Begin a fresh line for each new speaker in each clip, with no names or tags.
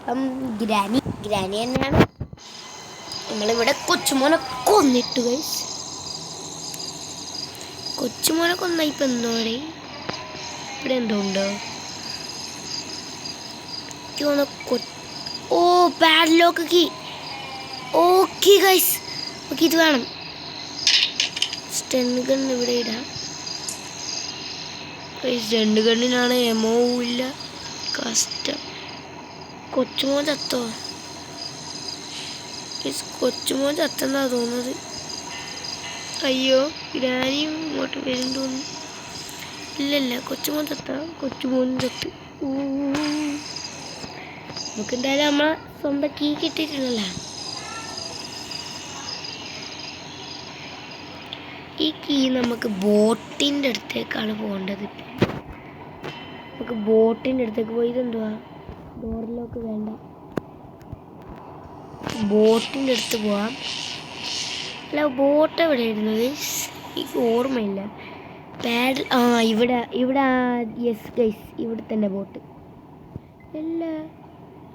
അപ്പം ഗ്രാനി തന്നെയാണ്. നമ്മളിവിടെ കൊച്ചുമോനെ കൊന്നിട്ട് ഗൈസ്. കൊച്ചുമോനെ കൊന്ന ഇപ്പം എന്തോടെ ഇവിടെ എന്തോ ഉണ്ടോ? Oh padlock key. Okay guys, okay ഇത് വേണം. സ്റ്റൺ ഗൺ ഇവിടെ ഇടാം. സ്റ്റൺ ഗണ്ണിനാണ് എമോ ഇല്ല. കഷ്ടം. കൊച്ചുമോൻ ചത്തോ? കൊച്ചുമോൻ ചത്തെന്നാ തോന്നുന്നത്. അയ്യോ ഗ്രാനിയും ഇങ്ങോട്ട് വരും തോന്നുന്നു. ഇല്ലല്ല കൊച്ചുമോൻ കൊച്ചുമോനും ചത്ത്. നമുക്ക് എന്തായാലും നമ്മളെ സ്വന്തം കീ കിട്ടിയിട്ടുണ്ടല്ലോ. ഈ കീ നമുക്ക് ബോട്ടിൻ്റെ അടുത്തേക്കാണ് പോകേണ്ടത്. നമുക്ക് ബോട്ടിൻ്റെ അടുത്തേക്ക് പോയി. ഇതെന്തുവാ? ഡോറിലോക്ക് വേണ്ട, ബോട്ടിൻ്റെ അടുത്ത് പോവാം. അല്ല ബോട്ട് എവിടെ ഇരുന്നത് എനിക്ക് ഓർമ്മയില്ല. പാഡൽ ഇവിടെ യെസ് ഗൈസ്, ഇവിടെ തന്നെ ബോട്ട്. അല്ല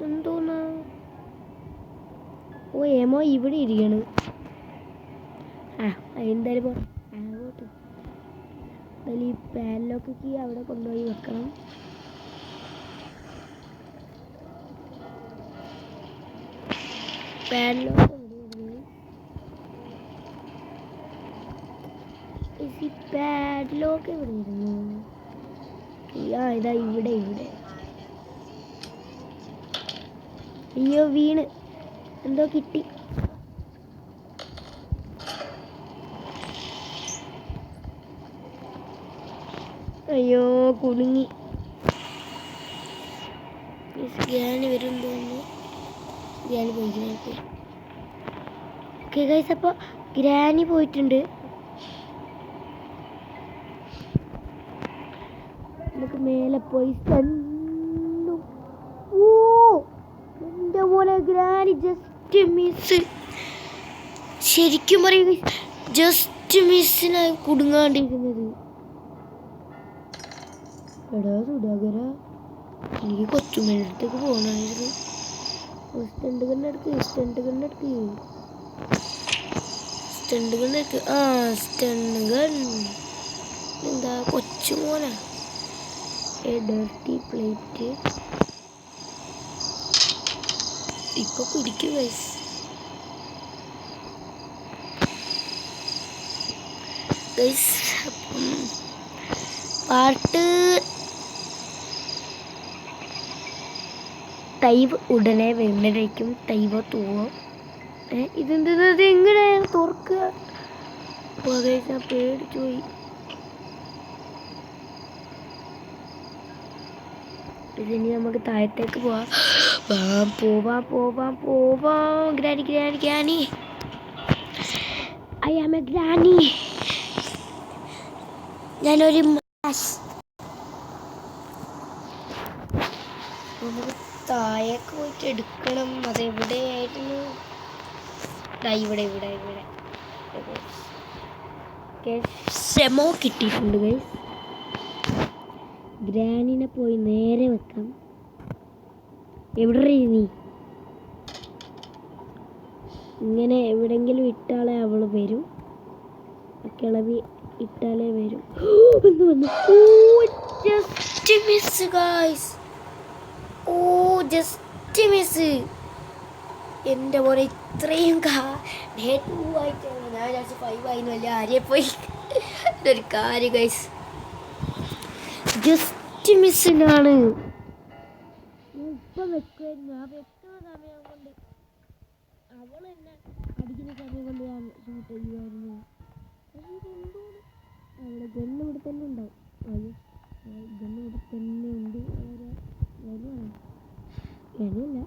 എന്തോന്നാ? ഓ എമോ ഇവിടെ ഇരിക്കണ്. എന്തായാലും ബോട്ട് എന്തായാലും ഈ പാഡലോക്ക് കീ അവിടെ കൊണ്ടുപോയി വെക്കണം. പാഡലോക്ക് എവിടെ ഇരുന്നു? ഇതാ ഇവിടെ. അയ്യോ വീണ്, എന്തോ കിട്ടി. അയ്യോ കുടുങ്ങി. ഗ്രാനി വരും തോന്നുന്നു. ഗ്രാനി പോയി. ഓക്കെ ഗൈസ്, അപ്പോൾ ഗ്രാനി പോയിട്ടുണ്ട്. നമുക്ക് മേലെ പോയി എൻ്റെ പോലെ ഗ്രാനി ജസ്റ്റ് മിസ്. ശരിക്കും പറയുക ജസ്റ്റ് മിസ്സിനായി കുടുങ്ങാണ്ടിരിക്കുന്നത്. എടാ സുധാകര, എനിക്ക് കൊച്ചുമേൻ്റെ അടുത്തേക്ക് പോകണമായിരുന്നു. സ്റ്റണ്ട് ഗണ്ണെടുക്ക്. സ്റ്റണ്ട് ഗൺ എന്താ കൊച്ചുമോനാ? ഡർട്ടി പ്ലേറ്റ് ഇപ്പൊ പിടിക്കും ഗൈസ്. പാർട്ട് ടൈവ് ഉടനെ വരുന്നതായിരിക്കും. ടൈവോ തൂവോ ഇതെന്ത് എങ്ങനെ തുറക്കുക? ഞാൻ പേടിച്ചു പോയി. ഇതിനി നമുക്ക് താഴത്തേക്ക് പോവാം. Granny I am a granny. ഞാനൊരു നമുക്ക് താഴേക്ക് പോയിട്ട് എടുക്കണം. അതെവിടെയായിരുന്നു? ഇവിടെ ഷെമോ കിട്ടിയിട്ടുണ്ട് ഗൈസ്. ഗ്രാനിനെ പോയി നേരെ വെക്കാം. എവിടെ നീ? ഇങ്ങനെ എവിടെങ്കിലും ഇട്ടാലേ അവള് വരും. കിളവി ഇട്ടാലേ വരും. Just miss guys. Just miss. എൻ്റെ പോലെ ഇത്രയും ആയിട്ടാണ് ഞാൻ വിചാരിച്ചു 5 ആയിരുന്നു. അല്ല ആരെയെ പോയി ഇതൊരു കാര്യം ഗൈസ്. ജസ്റ്റ് മിസ്സിനാണ്. ഇപ്പം വെക്കുമായിരുന്നു. ആ വെക്കുന്ന സമയം കൊണ്ട് അവൾ എന്നെ അടിക്കുന്ന സമയം കൊണ്ട് ഞാൻ ഷൂട്ട് ചെയ്യുമായിരുന്നു. അവിടെ ഗണ്ണ് ഇവിടെ തന്നെ ഉണ്ടാവും. ഗണ്ണ് ഇവിടെ തന്നെ ഉണ്ട്. ഗണിയല്ല.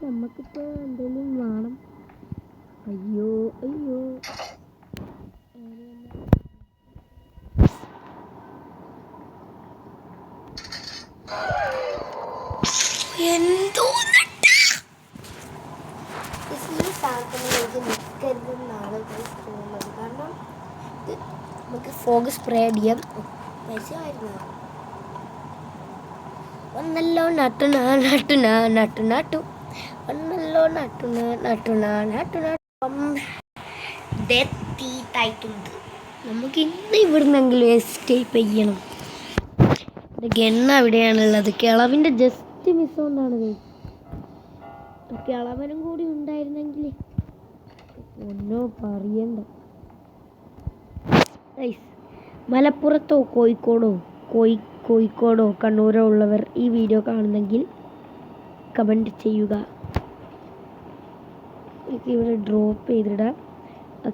നമ്മക്കിപ്പോൾ എന്തെങ്കിലും വേണം. അയ്യോ എന്തോ ഈ സാധനത്തിലേക്ക് നിൽക്കരുതെന്നാണ് തോന്നുന്നത്. കാരണം നമുക്ക് ഫോഗ് സ്പ്രേ ചെയ്യാൻ പൈസ ആയിരുന്നു. ഒന്നല്ലോ നട്ടുന നട്ടുന നട്ടു നട്ടു ഒന്നല്ലോ നട്ടുന നട്ടുന നട്ടു നട്ടു ഡെത്തായിട്ടുണ്ട്. നമുക്ക് ഇന്ന് ഇവിടുന്നെങ്കിലും എസ്കേപ്പ് ചെയ്യണം. ഗണ്ണ അവിടെയാണുള്ളത്. കിളവിൻ്റെ ജസ്റ്റ് മിസ് കൊണ്ടാണ്. കിളവനും കൂടി ഉണ്ടായിരുന്നെങ്കിൽ ഒന്നോ പറയണ്ട. മലപ്പുറത്തോ കോഴിക്കോടോ കണ്ണൂരോ ഉള്ളവർ ഈ വീഡിയോ കാണുന്നെങ്കിൽ കമൻറ്റ് ചെയ്യുക. എനിക്ക് ഇവിടെ ഡ്രോപ്പ് ചെയ്തിടാം.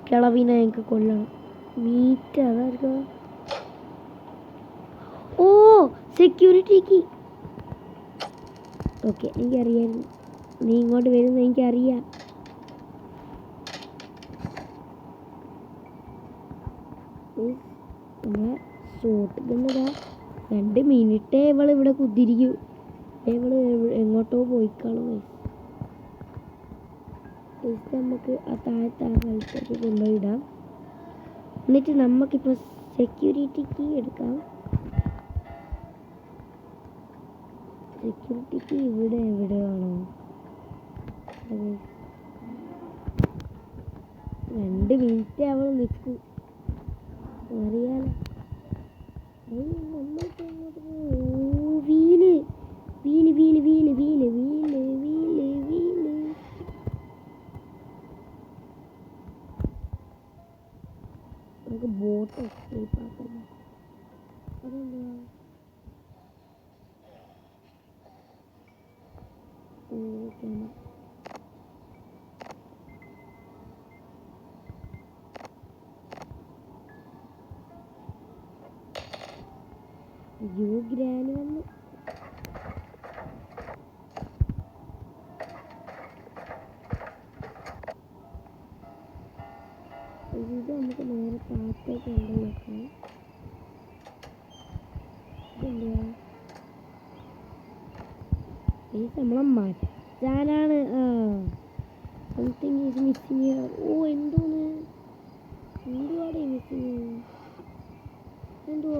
കിളവിനെ എനിക്ക് കൊല്ലണം. മീറ്റ് അതായിരിക്കും. ഓ സെക്യൂരിറ്റിക്ക് ഓക്കെ, എനിക്കറിയായിരുന്നു നീ ഇങ്ങോട്ട് വരുമെന്ന് എനിക്കറിയാം. നമ്മളെ ഷോട്ട് ഗണ്ണതാ 2 മിനിറ്റേ ഇവിടെ കുത്തിരിക്കും. എങ്ങോട്ടോ പോയിക്കാളും. നമുക്ക് ആ താഴത്തെ ആ സ്ഥലത്തേക്ക് കൊണ്ടുപോയിടാം. എന്നിട്ട് നമുക്കിപ്പോൾ സെക്യൂരിറ്റി കീ എടുക്കാം. സെക്യൂരിറ്റി കീ എവിടെയാണോ? 2 മിനിറ്റ് അവൾ നിൽക്കും. അറിയാലോ. Wheel wheel wheel wheel wheel wheel wheel wheel നമുക്ക് ബോട്ട് എസ്കേപ്പ് ആക്കാം. അതെന്താ അയ്യോ ഗ്രാനി വന്നു. ഇത് നമുക്ക് നേരെ താഴത്തേക്ക് കൊണ്ടുപോയി വെക്കാം. നമ്മളെ മച്ചാനാണ്. Something is missing. ഓ എന്താണ് എന്തുവാടേ മിസ്സിങ്? എന്തോ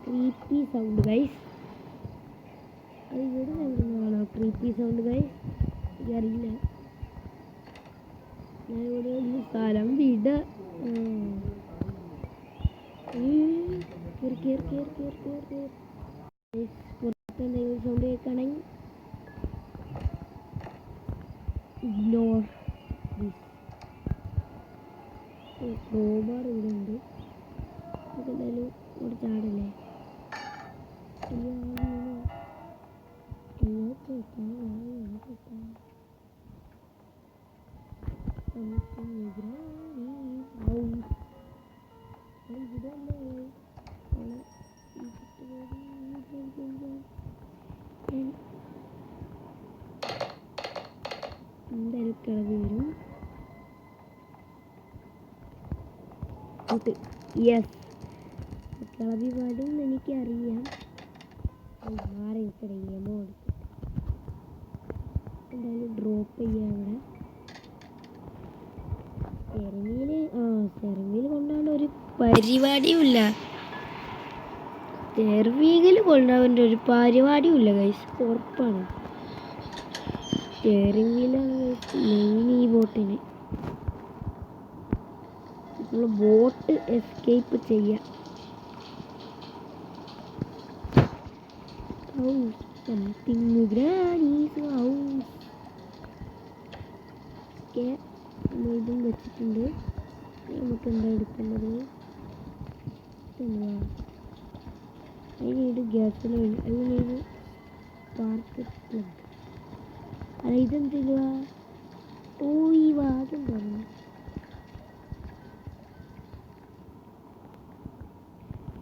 ക്രീപ്പി സൗണ്ട് ഗൈസ്. അത് ഇവിടെ എവിടുന്നാണോ ക്രീപ്പി സൗണ്ട് ഗൈസ്? എനിക്കറിയില്ല. ഞാൻ ഇവിടെ ഒരു സ്ഥലം വിട. പുറത്തെന്തെങ്കിലും സൗണ്ട് കേൾക്കുകയാണെങ്കിൽ ഇഗ്നോർ ദിസ്. ക്രോബാർ ഇവിടെ ഉണ്ട്. നമുക്ക് എന്തായാലും ഇവിടെ ചാടല്ലേ. എന്തായാലും കിളവി വരും. യെസ്, കിളവി വരും എനിക്കറിയാം. മാറി നിൽക്കണമോ എടുത്തിട്ട് എന്തായാലും ഡ്രോപ്പ് ചെയ്യാം. ഇവിടെ സ്റ്റെറിംഗിൽ കൊണ്ടാണ്ട് ഒരു പരിപാടിയുമില്ല. സ്റ്റെറിംഗിൽ കൊണ്ടാവേണ്ട ഒരു പരിപാടിയുമില്ല ഗൈസ്, ഉറപ്പാണ്. സ്റ്റെറിംഗിലാണ് മെയിൻ ഈ ബോട്ടിന്. നമ്മൾ ബോട്ട് എസ്കേപ്പ് ചെയ്യാം. Something granny's house. ഇതും വെച്ചിട്ടുണ്ട്. നമുക്ക് എന്താ എടുക്കേണ്ടത്? അതിനീട് ഗ്യാസിൽ അതിനീട് സ്പാർക്ക് പ്ലഗ്. അല്ല ഇതെന്തില്ല. ഓ ഈ വാദം പറഞ്ഞു.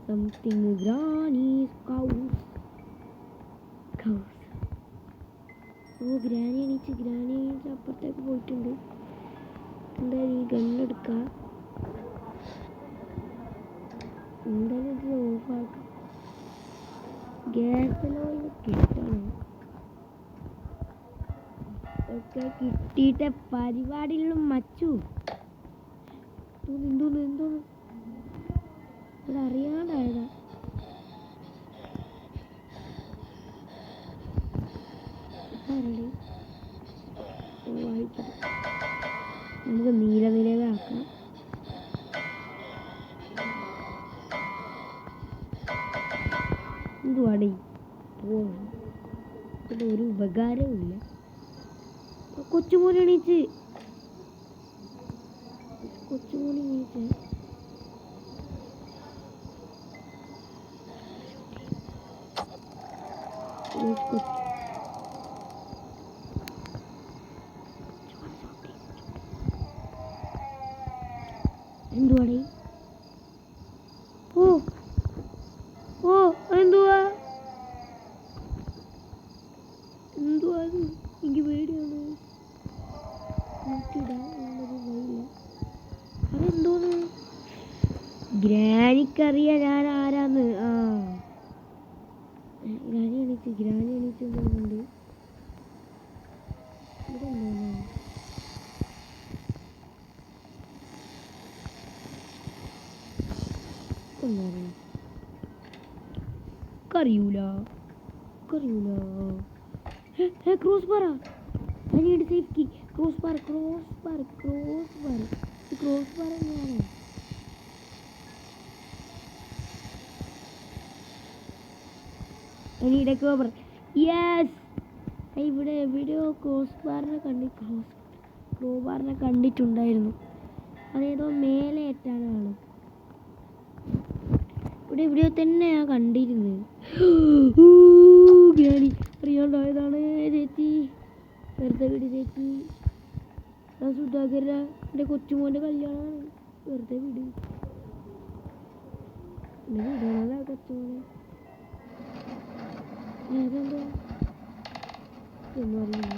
Something granny's house. Oh granny എണീച്ച് അപ്പുറത്തേക്ക് പോയിട്ടുണ്ട്. എന്തായാലും ഈ ഗണ്ണെടുക്കാം. എന്തായാലും ഇത് ഓഫാക്കാം. ഗ്യാസിലോ കിട്ടണം. ഒക്കെ കിട്ടിയിട്ട് പരിപാടിയിലും മച്ചു. എന്തോന്ന് ഇവിടെ അറിയാണ്ടായതാ. നമുക്ക് നീല നിലയിലാക്കാം. എന്തുവാടേ പിന്നെ ഒരു ഉപകാരവുമില്ല. കൊച്ചുമോനെ എണീച്ച് എന്തുവാടേ? ഓ എന്തുവാ എനിക്ക് പേടിയാണ്. അതെന്തോന്ന്? ഗ്രാനിക്കറിയാം ഞാൻ ആരാന്ന്. ഗ്രാനി എണീച്ച് തോന്നുന്നുണ്ട്. ഇവിടെ എന്തോന്ന് കറിയൂല. ക്രോസ് ബാറാ. I need safe key. Crossbar എങ്ങനെയാണ്? I need a cover. Yes. ഇവിടെ എവിടെയോ ക്രോസ് ബാറിനെ കണ്ടിട്ടുണ്ടായിരുന്നു. അതേതോ മേലെ ഏറ്റാണ് ആള്. ഇവിടെ എവിടെയോ തന്നെയാ കണ്ടിരുന്നത്. ഗ്രാനി അറിയാണ്ടായതാണ് ചേച്ചി. വെറുതെ വിട് ചേച്ചി. സുധാകര എൻ്റെ കൊച്ചുമോൻ്റെ കല്യാണമാണ്. വെറുതെ വിട്. വിടണല്ലോ കൊച്ചുമോനെ. ഏതെന്തോ ഒന്നും അറിയില്ല.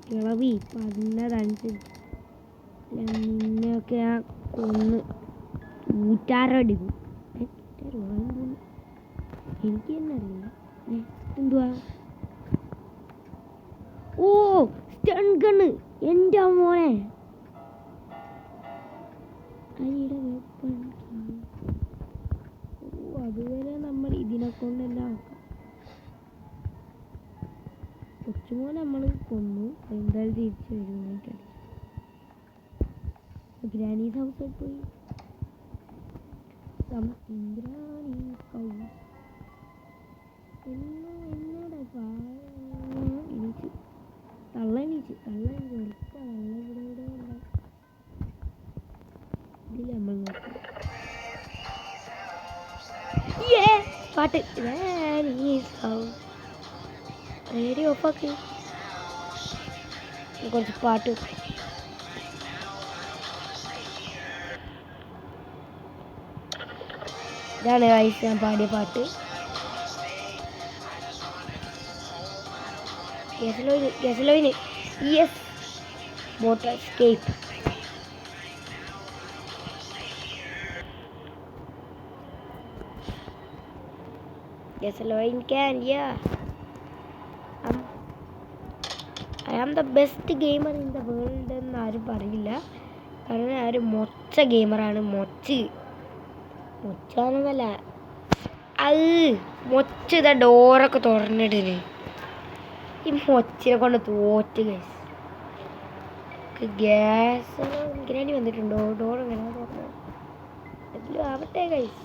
കിളവി പറഞ്ഞതനുസരിച്ച് നിന്നെയൊക്കെ ആ കൊന്ന് ഊറ്റാറടിക്കും. എനിക്ക് തന്നെ അറിയില്ല. എന്തുവാ? ഓ സ്റ്റൺ ഗണ്ണ്. എൻ്റെ മോനെ അനിയുടെ വെപ്പൺ. അതുവരെ നമ്മൾ ഇതിനെ കൊണ്ട് തന്നെ ആക്കാം. കൊച്ചുമോൻ നമ്മൾ കൊന്നു. എന്തായാലും തിരിച്ചു വരും. എനിക്കറിയാം. ഗ്രാനീസ് ഹൗസിൽ പോയി എണീച്ച് തള്ള ഇതിൽ നമ്മൾ പാട്ട് റേഡിയോ ഓഫാക്കി കുറച്ച് പാട്ട്. ഇതാണ് ഗൈസ് ഞാൻ പാടിയ പാട്ട്. Gasoline yes boat escape. Gasoline can, yeah. I am the best gamer in the world എന്ന് ആരും പറയില്ല. കാരണം ഞാൻ മൊച്ച ഗെയിമറാണ്. മൊച്ചാണെന്നല്ല മൊച്ച ഇതാ ഡോറൊക്കെ തുറന്നിട്ടിന്. ഈ മൊച്ചിനെ കൊണ്ട് തോറ്റ് ഗൈസ്. ഗ്യാസ് ഗ്രാനി വന്നിട്ടുണ്ടോ? ഡോർ എങ്ങനെ തുറന്നു? എല്ലാം ആവട്ടെ ഗൈസ്.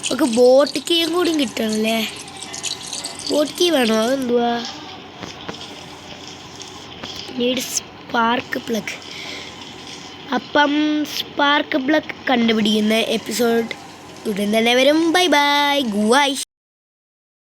നമുക്ക് ബോട്ട് കീയും കൂടി കിട്ടണല്ലേ. ബോട്ട് കീ വേണോ? അതെന്തുവാ? Need spark plug. അപ്പം സ്പാർക്ക് പ്ലഗ് കണ്ടുപിടിക്കുന്ന എപ്പിസോഡ് ഉടൻ തന്നെ വരും. Bye bye. ഗുഡ്.